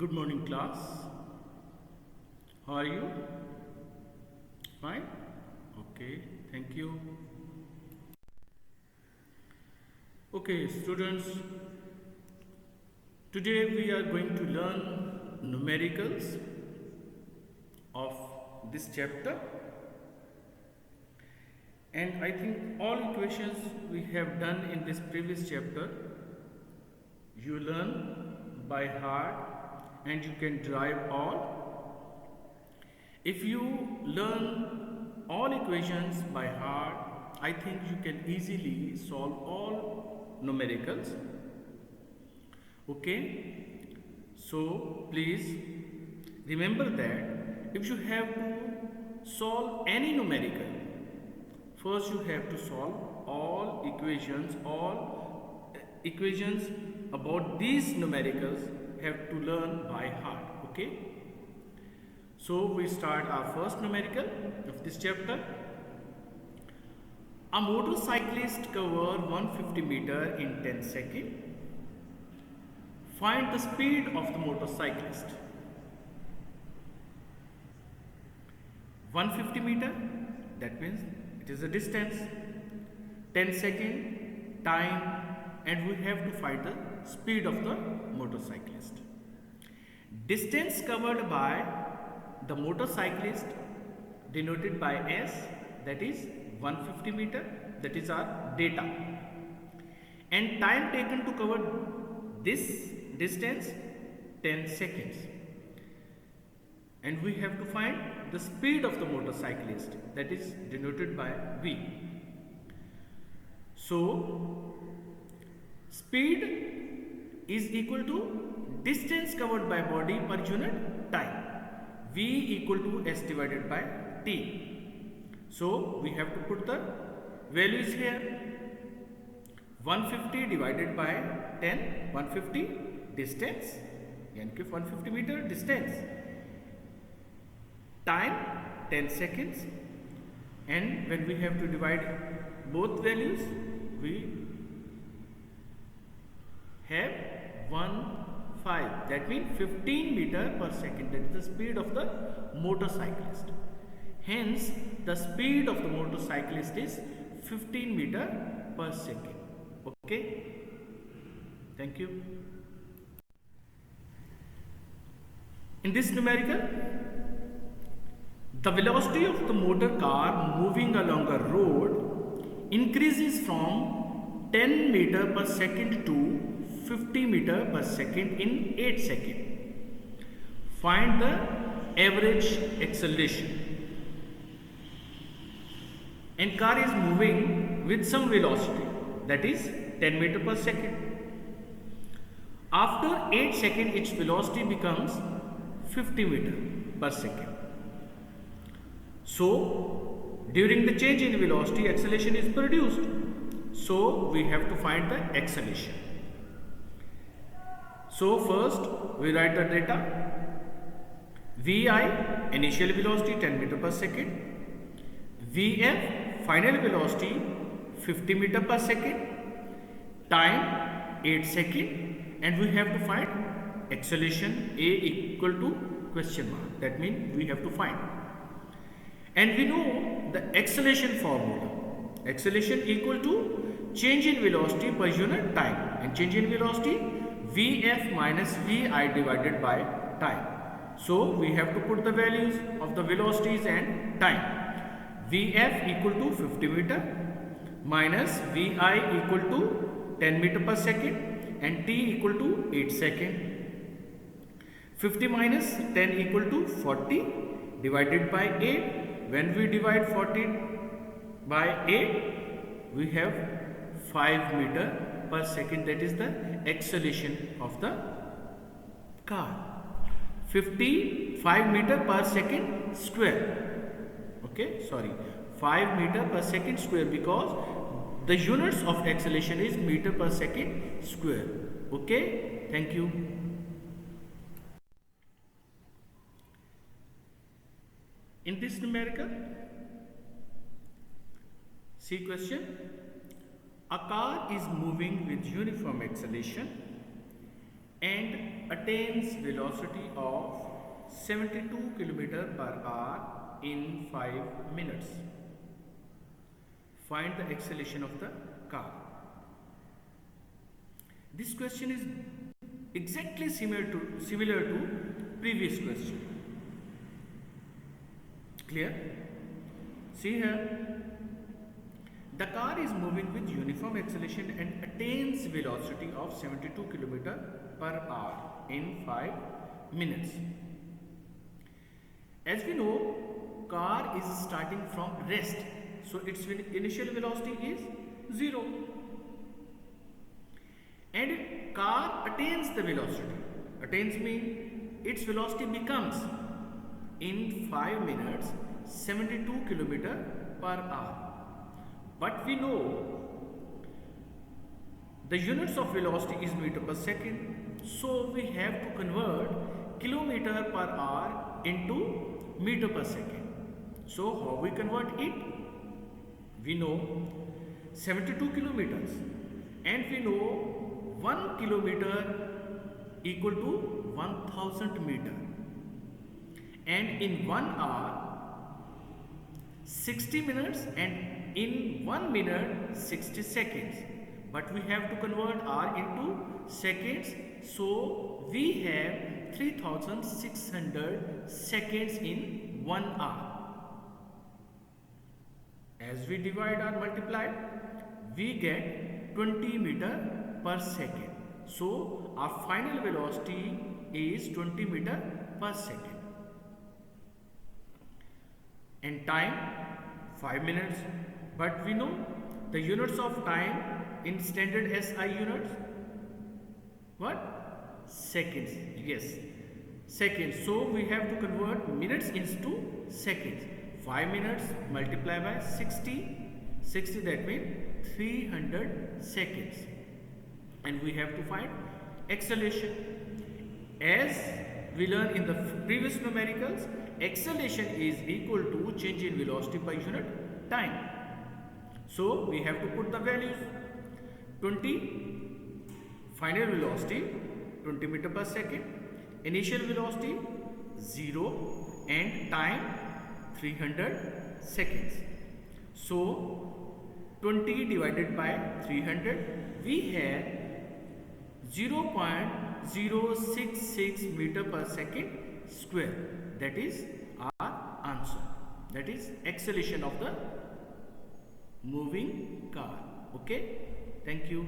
Good morning, class. How are you? Fine? Okay, thank you. Okay, students, today we are going to learn numericals of this chapter, and I think all equations we have done in this previous chapter you learn by heart and you can derive all. If you learn all equations by heart, I think you can easily solve all numericals. Okay, so please remember that if you have to solve any numerical, first you have to solve all equations about these numericals have to learn by heart. Okay, so we start our first numerical of this chapter. A motorcyclist cover 150 meter in 10 seconds. Find the speed of the motorcyclist. 150 meter, that means it is a distance. 10 second time, and we have to find the speed of the motorcyclist. Distance covered by the motorcyclist denoted by S, that is 150 meter, that is our data. And time taken to cover this distance, 10 seconds. And we have to find the speed of the motorcyclist, that is denoted by V. So speed is equal to distance covered by body per unit time. V equal to S divided by T. So we have to put the values here. 150 divided by 10, 150 distance, यानी कि 150 meter distance. Time 10 seconds, and when we have to divide both values, we have 15, that means 15 meter per second, that is the speed of the motorcyclist. Hence the speed of the motorcyclist is 15 meter per second. Okay, thank you. In this numerical, the velocity of the motor car moving along a road increases from 10 meter per second to 50 meter per second in 8 seconds. Find the average acceleration. And car is moving with some velocity, that is 10 meter per second. After 8 seconds, its velocity becomes 50 meter per second. So during the change in velocity, acceleration is produced. So we have to find the acceleration. So first we write the data. Vi, initial velocity 10 meter per second. Vf, final velocity 50 meter per second. Time 8 seconds, and we have to find acceleration A equal to question mark. That means we have to find. And we know the acceleration formula. Acceleration equal to change in velocity per unit time, and change in velocity Vf minus Vi divided by time. So we have to put the values of the velocities and time. Vf equal to 50 meter minus Vi equal to 10 meter per second, and T equal to 8 seconds. 50 minus 10 equal to 40 divided by 8. When we divide 40 by 8, we have 5 meter per second, that is the acceleration of the car. 55 meter per second square. Okay, sorry, 5 meter per second square, because the units of acceleration is meter per second square. Okay, thank you. In this numerical, see question. A car is moving with uniform acceleration and attains velocity of 72 km per hour in 5 minutes. Find the acceleration of the car. This question is exactly similar to previous question. Clear? See here. The car is moving with uniform acceleration and attains velocity of 72 km per hour in 5 minutes. As we know, car is starting from rest, so its initial velocity is 0. And car attains the velocity. Attains means its velocity becomes in 5 minutes 72 km per hour. But we know the units of velocity is meter per second, so we have to convert kilometer per hour into meter per second. So how we convert it? We know 72 kilometers and we know 1 kilometer equal to 1000 meter, and in 1 hour 60 minutes and in 1 minute 60 seconds, but we have to convert hour into seconds, so we have 3600 seconds in 1 hour. As we divide or multiply, we get 20 meter per second. So our final velocity is 20 meter per second. And time 5 minutes. But we know the units of time in standard SI units. What? Seconds. Yes. Seconds. So we have to convert minutes into seconds. 5 minutes multiplied by 60. 60, that means 300 seconds. And we have to find acceleration. As we learned in the previous numericals, acceleration is equal to change in velocity per unit time. So we have to put the values. 20 final velocity 20 meter per second, initial velocity 0, and time 300 seconds. So 20 divided by 300, we have 0.066 meter per second square. That is our answer. That is acceleration of the moving car. Okay, thank you.